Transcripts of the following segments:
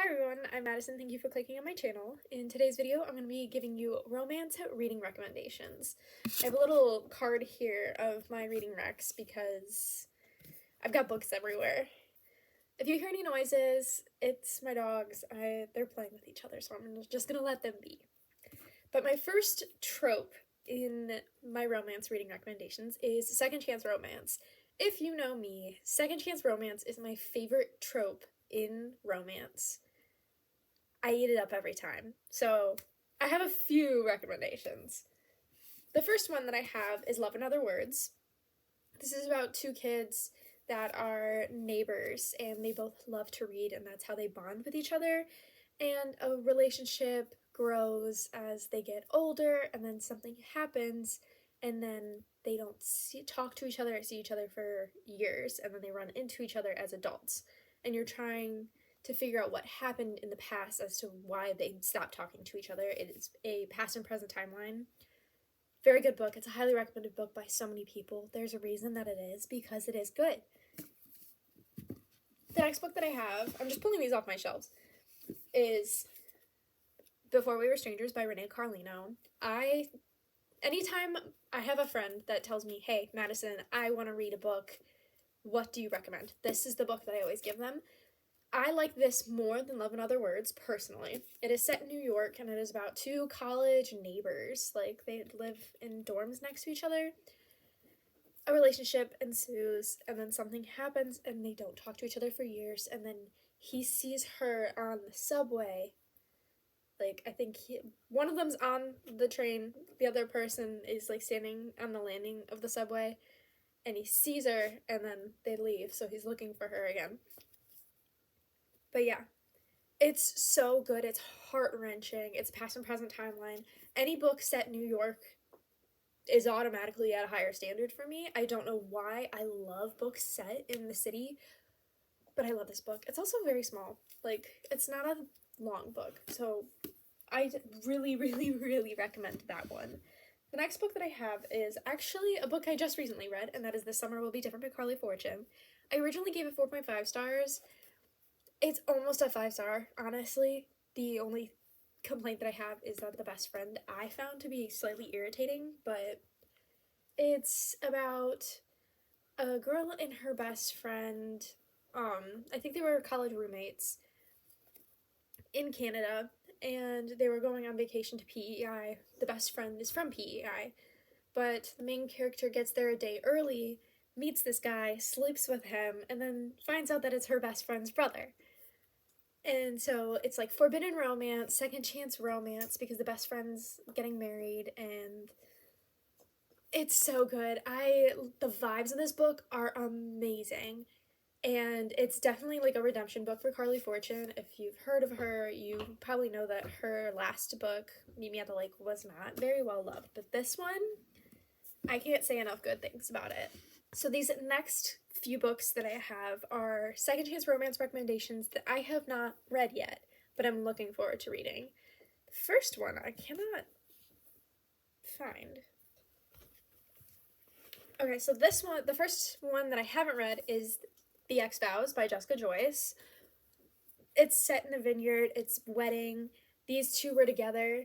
Hi everyone, I'm Madison. Thank you for clicking on my channel. In today's video, I'm going to be giving you romance reading recommendations. I have a little card here of my reading recs because I've got books everywhere. If you hear any noises, it's my dogs. They're playing with each other, so I'm just going to let them be. But my first trope in my romance reading recommendations is second chance romance. If you know me, second chance romance is my favorite trope in romance. I eat it up every time. So I have a few recommendations. The first one that I have is Love in Other Words. This is about two kids that are neighbors and they both love to read, and that's how they bond with each other. And a relationship grows as they get older, and then something happens, and then they don't talk to each other or see each other for years, and then they run into each other as adults. And you're trying to figure out what happened in the past as to why they stopped talking to each other. It is a past and present timeline. Very good book. It's a highly recommended book by so many people. There's a reason that it is, because it is good. The next book that I have, I'm just pulling these off my shelves, is Before We Were Strangers by Renee Carlino. Anytime I have a friend that tells me, hey, Madison, I want to read a book, what do you recommend? This is the book that I always give them. I like this more than Love in Other Words, personally. It is set in New York, and it is about two college neighbors. Like, they live in dorms next to each other. A relationship ensues, and then something happens, and they don't talk to each other for years, and then he sees her on the subway. Like, I think one of them's on the train, the other person is, like, standing on the landing of the subway, and he sees her, and then they leave, so he's looking for her again. But yeah, it's so good. It's heart-wrenching. It's past and present timeline. Any book set in New York is automatically at a higher standard for me. I don't know why. I love books set in the city, but I love this book. It's also very small. Like, it's not a long book, so I really, really, really recommend that one. The next book that I have is actually a book I just recently read, and that is This Summer Will Be Different by Carly Fortune. I originally gave it 4.5 stars. It's almost a 5-star, honestly. The only complaint that I have is that the best friend I found to be slightly irritating, but it's about a girl and her best friend. I think they were college roommates in Canada, and they were going on vacation to PEI. The best friend is from PEI, but the main character gets there a day early, meets this guy, sleeps with him, and then finds out that it's her best friend's brother. And so it's like forbidden romance, second chance romance, because the best friend's getting married, and it's so good. The vibes in this book are amazing, and it's definitely like a redemption book for Carly Fortune. If you've heard of her, you probably know that her last book, Meet Me at the Lake, was not very well loved, but this one, I can't say enough good things about it. So these next few books that I have are second chance romance recommendations that I have not read yet, but I'm looking forward to reading. The first one I cannot find. Okay, so this one, the first one that I haven't read is The Ex-Vows by Jessica Joyce. It's set in a vineyard, it's wedding. These two were together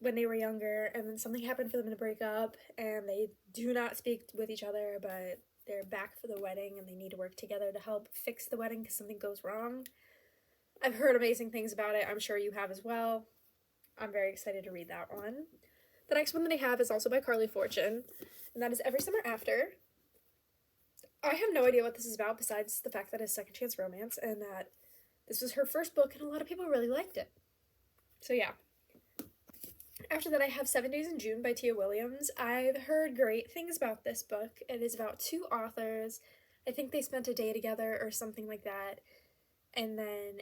when they were younger, and then something happened for them to break up, and they do not speak with each other, but they're back for the wedding, and they need to work together to help fix the wedding because something goes wrong. I've heard amazing things about it. I'm sure you have as well. I'm very excited to read that one. The next one that I have is also by Carly Fortune, and that is Every Summer After. I have no idea what this is about besides the fact that it's second chance romance, and that this was her first book, and a lot of people really liked it. So yeah. After that, I have 7 Days in June by Tia Williams. I've heard great things about this book. It is about two authors. I think they spent a day together or something like that. And then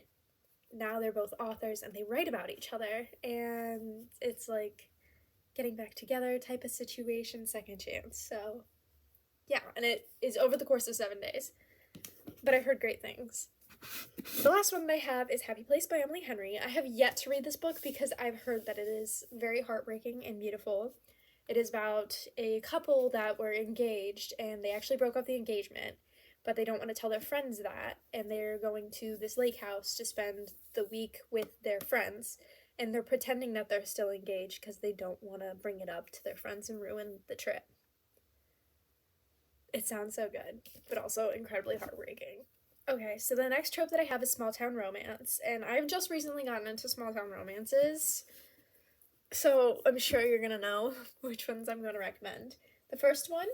now they're both authors and they write about each other. And it's like getting back together type of situation, second chance. So yeah, and it is over the course of 7 days. But I've heard great things. The last one that I have is Happy Place by Emily Henry. I have yet to read this book because I've heard that it is very heartbreaking and beautiful. It is about a couple that were engaged, and they actually broke off the engagement, but they don't want to tell their friends that, and they're going to this lake house to spend the week with their friends, and they're pretending that they're still engaged because they don't want to bring it up to their friends and ruin the trip. It sounds so good, but also incredibly heartbreaking. Okay, so the next trope that I have is small town romance, and I've just recently gotten into small town romances, so I'm sure you're gonna know which ones I'm gonna recommend. The first one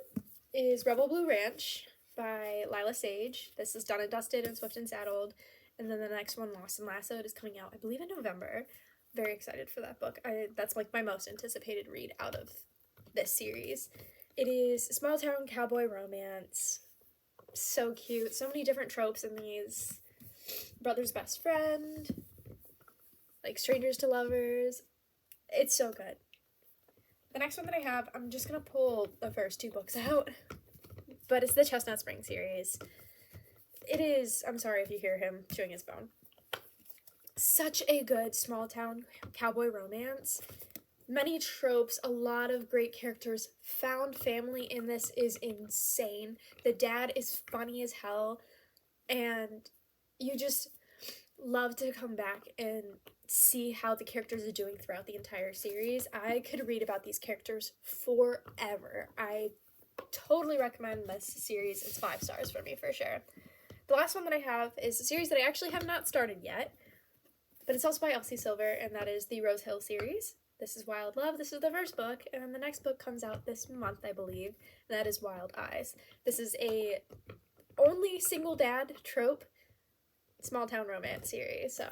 is Rebel Blue Ranch by Lila Sage. This is Done and Dusted and Swift and Saddled, and then the next one, Lost and Lassoed, is coming out, I believe, in November. Very excited for that book. That's like my most anticipated read out of this series. It is a small town cowboy romance. So cute. So many different tropes in these. Brother's best friend. Like strangers to lovers. It's so good. The next one that I have, I'm just going to pull the first 2 books out. But it's the Chestnut Spring series. It is, I'm sorry if you hear him chewing his bone. Such a good small town cowboy romance. Many tropes, a lot of great characters. Found family in this is insane. The dad is funny as hell, and you just love to come back and see how the characters are doing throughout the entire series. I could read about these characters forever. I totally recommend this series. It's 5 stars for me for sure. The last one that I have is a series that I actually have not started yet, but it's also by Elsie Silver, and that is the Rose Hill series. This is Wild Love. This is the first book, and the next book comes out this month, I believe, and that is Wild Eyes. This is a only single dad trope small town romance series, so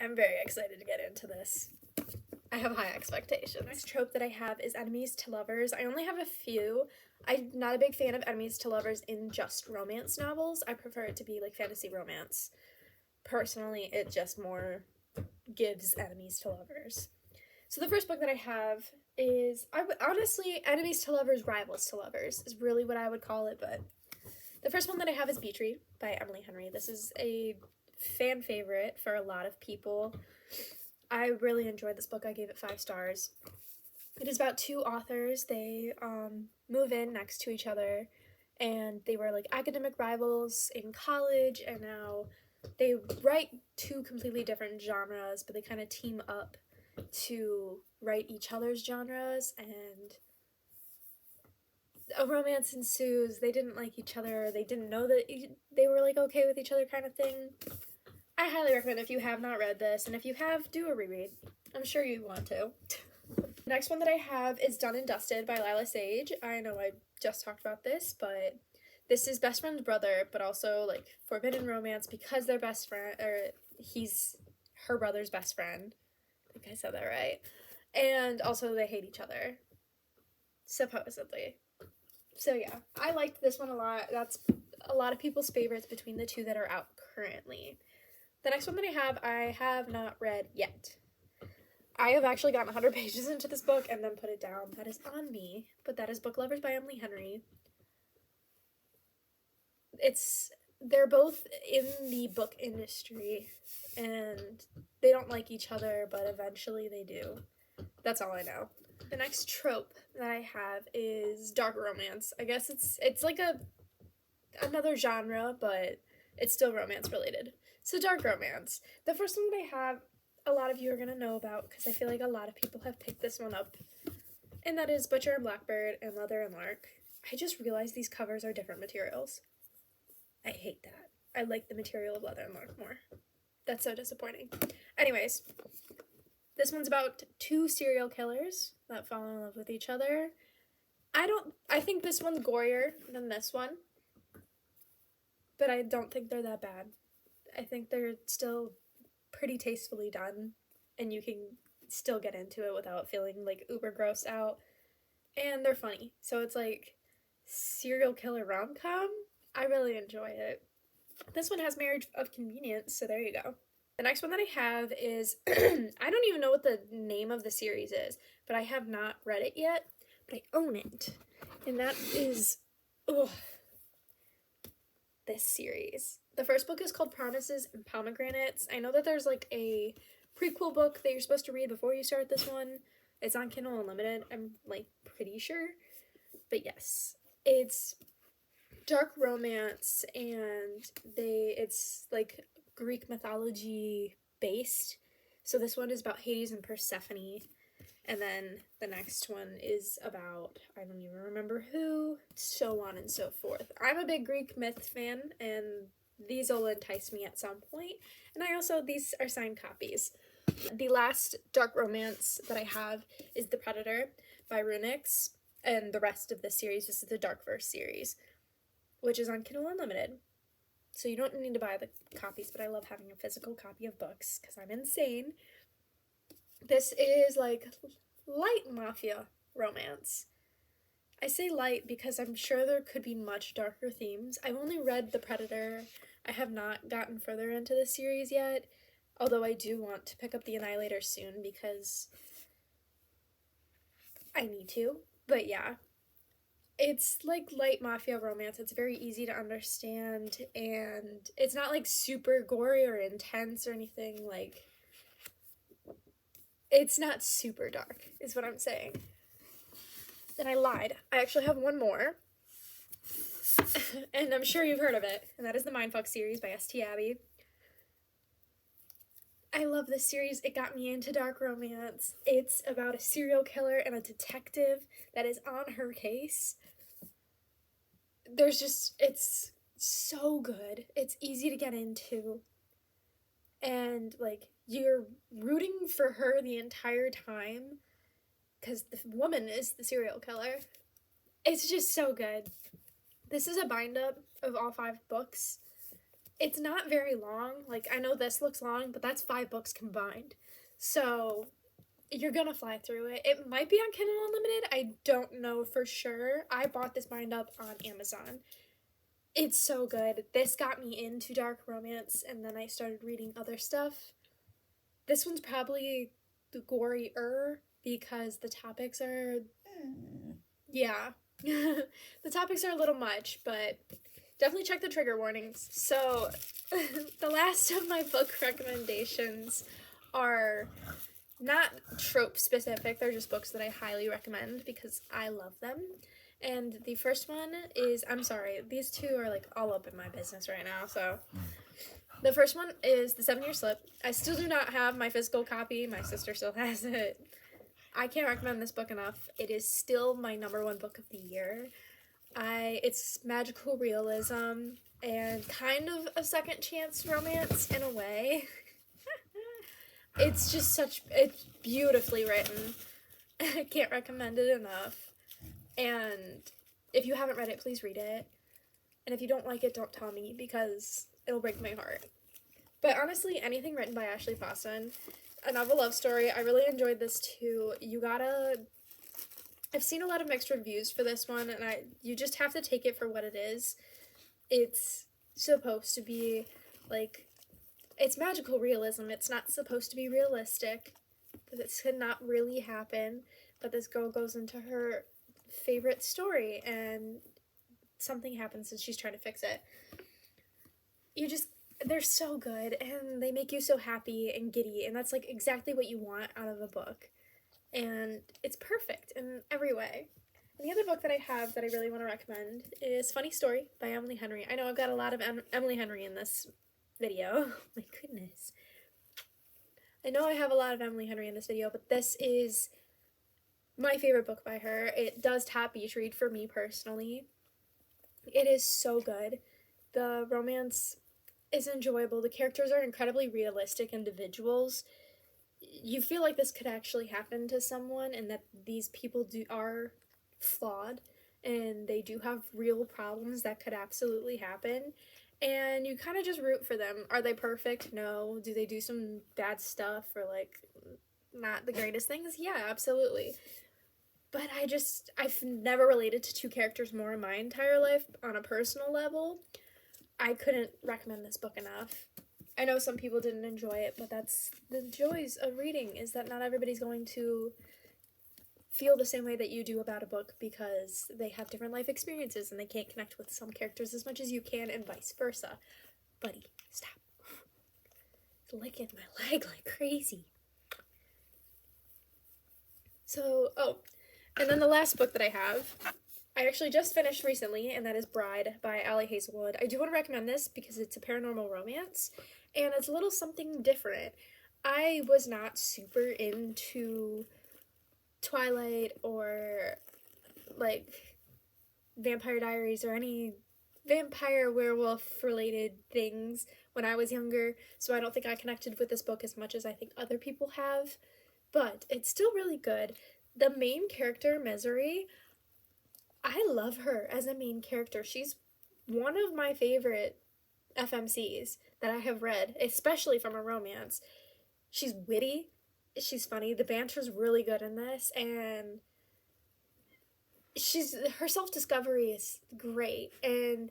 I'm very excited to get into this. I have high expectations. The next trope that I have is enemies to lovers. I only have a few. I'm not a big fan of enemies to lovers in just romance novels. I prefer it to be like fantasy romance. Personally, it just more gives enemies to lovers. So the first book that I have is, honestly, enemies to lovers, rivals to lovers is really what I would call it, but the first one that I have is Bee Tree by Emily Henry. This is a fan favorite for a lot of people. I really enjoyed this book. I gave it 5 stars. It is about 2 authors. They move in next to each other, and they were like academic rivals in college, and now they write 2 completely different genres, but they kind of team up to write each other's genres, and a romance ensues. They didn't like each other. They didn't know that they were like okay with each other kind of thing. I highly recommend if you have not read this, and if you have, do a reread. I'm sure you want to. Next one that I have is Done and Dusted by Lila Sage. I know I just talked about this, but this is best friend's brother, but also like forbidden romance because they're best friend, or he's her brother's best friend. I think I said that right. And also they hate each other, supposedly. So yeah, I liked this one a lot. That's a lot of people's favorites between the 2 that are out currently. The next one that I have not read yet. I have actually gotten 100 pages into this book and then put it down. That is on me, but that is Book Lovers by Emily Henry. They're both in the book industry, and they don't like each other, but eventually they do. That's all I know. The next trope that I have is dark romance. I guess it's like another genre, but it's still romance related. So dark romance. The first one that I have, a lot of you are going to know about because I feel like a lot of people have picked this one up, and that is Butcher and Blackbird and Leather and Lark. I just realized these covers are different materials. I hate that. I like the material of Leather and Lark more. That's so disappointing. Anyways, this one's about 2 serial killers that fall in love with each other. I think this one's gorier than this one, but I don't think they're that bad. I think they're still pretty tastefully done, and you can still get into it without feeling like uber grossed out, and they're funny. So it's like serial killer rom-com. I really enjoy it. This one has Marriage of Convenience, so there you go. The next one that I have is, I don't even know what the name of the series is, but I have not read it yet, but I own it. And that is, this series. The first book is called Promises and Pomegranates. I know that there's like a prequel book that you're supposed to read before you start this one. It's on Kindle Unlimited, I'm like pretty sure. But yes, it's dark romance, and it's like Greek mythology based. So this one is about Hades and Persephone, and then the next one is about, I don't even remember who, so on and so forth. I'm a big Greek myth fan, and these will entice me at some point. And these are signed copies. The last dark romance that I have is The Predator by Runix, and the rest of this series, this is the Darkverse series, which is on Kindle Unlimited. So you don't need to buy the copies, but I love having a physical copy of books because I'm insane. This is like light mafia romance. I say light because I'm sure there could be much darker themes. I've only read The Predator. I have not gotten further into the series yet, although I do want to pick up The Annihilator soon because I need to. But yeah, it's like light mafia romance. It's very easy to understand, and it's not like super gory or intense or anything. Like, it's not super dark, is what I'm saying. And I lied. I actually have one more. And I'm sure you've heard of it. And that is the Mindfuck series by S.T. Abbey. I love this series. It got me into dark romance. It's about a serial killer and a detective that is on her case. It's so good. It's easy to get into. And, like, you're rooting for her the entire time because the woman is the serial killer. It's just so good. This is a bind-up of all 5 books. It's not very long. Like, I know this looks long, but that's 5 books combined. So, you're gonna fly through it. It might be on Kindle Unlimited. I don't know for sure. I bought this bind-up on Amazon. It's so good. This got me into dark romance, and then I started reading other stuff. This one's probably the gorier because the topics are... Yeah. The topics are a little much, but definitely check the trigger warnings. So, the last of my book recommendations are not trope specific. They're just books that I highly recommend because I love them. And the first one is, I'm sorry, these two are like all up in my business right now, so. The first one is The 7-Year Slip. I still do not have my physical copy. My sister still has it. I can't recommend this book enough. It is still my #1 book of the year. It's magical realism and kind of a second chance romance in a way. It's beautifully written. I can't recommend it enough. And if you haven't read it, please read it. And if you don't like it, don't tell me because it'll break my heart. But honestly, anything written by Ashley Fawson, a novel love story, I really enjoyed this too. I've seen a lot of mixed reviews for this one, and you just have to take it for what it is. It's supposed to be, like, it's magical realism. It's not supposed to be realistic. This could not really happen, but this girl goes into her favorite story, and something happens, and she's trying to fix it. They're so good, and they make you so happy and giddy, and that's, like, exactly what you want out of a book. And it's perfect in every way. And the other book that I have that I really want to recommend is Funny Story by Emily Henry. I know I've got a lot of Emily Henry in this video. My goodness. I know I have a lot of Emily Henry in this video, but this is my favorite book by her. It does top beach read for me personally. It is so good. The romance is enjoyable. The characters are incredibly realistic individuals. You feel like this could actually happen to someone and that these people are flawed and they do have real problems that could absolutely happen. And you kind of just root for them. Are they perfect? No. Do they do some bad stuff or, like, not the greatest things? Yeah, absolutely. But I've never related to 2 characters more in my entire life on a personal level. I couldn't recommend this book enough. I know some people didn't enjoy it, but that's the joys of reading, is that not everybody's going to feel the same way that you do about a book because they have different life experiences and they can't connect with some characters as much as you can and vice versa. Buddy, stop. It's licking my leg like crazy. So, and then the last book that I have I actually just finished recently, and that is Bride by Ali Hazelwood. I do want to recommend this because it's a paranormal romance, and it's a little something different. I was not super into Twilight or, like, Vampire Diaries or any vampire werewolf related things when I was younger, so I don't think I connected with this book as much as I think other people have, but it's still really good. The main character, Misery, I love her as a main character. She's one of my favorite FMCs that I have read, especially from a romance. She's witty, she's funny, the banter's really good in this, and her self-discovery is great, and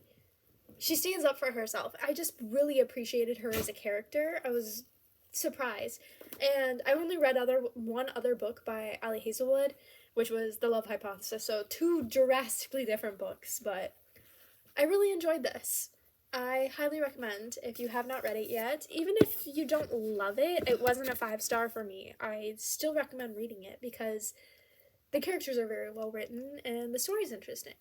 she stands up for herself. I just really appreciated her as a character. I was surprised. And I only read one other book by Ali Hazelwood, which was The Love Hypothesis, so two drastically different books, but I really enjoyed this. I highly recommend if you have not read it yet. Even if you don't love it, it wasn't a 5-star for me. I still recommend reading it because the characters are very well written and the story's interesting.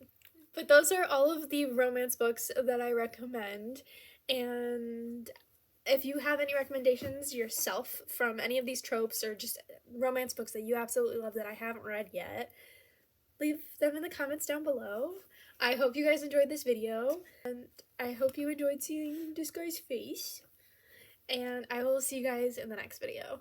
But those are all of the romance books that I recommend, and if you have any recommendations yourself from any of these tropes or just romance books that you absolutely love that I haven't read yet, leave them in the comments down below. I hope you guys enjoyed this video, and I hope you enjoyed seeing this guy's face, and I will see you guys in the next video.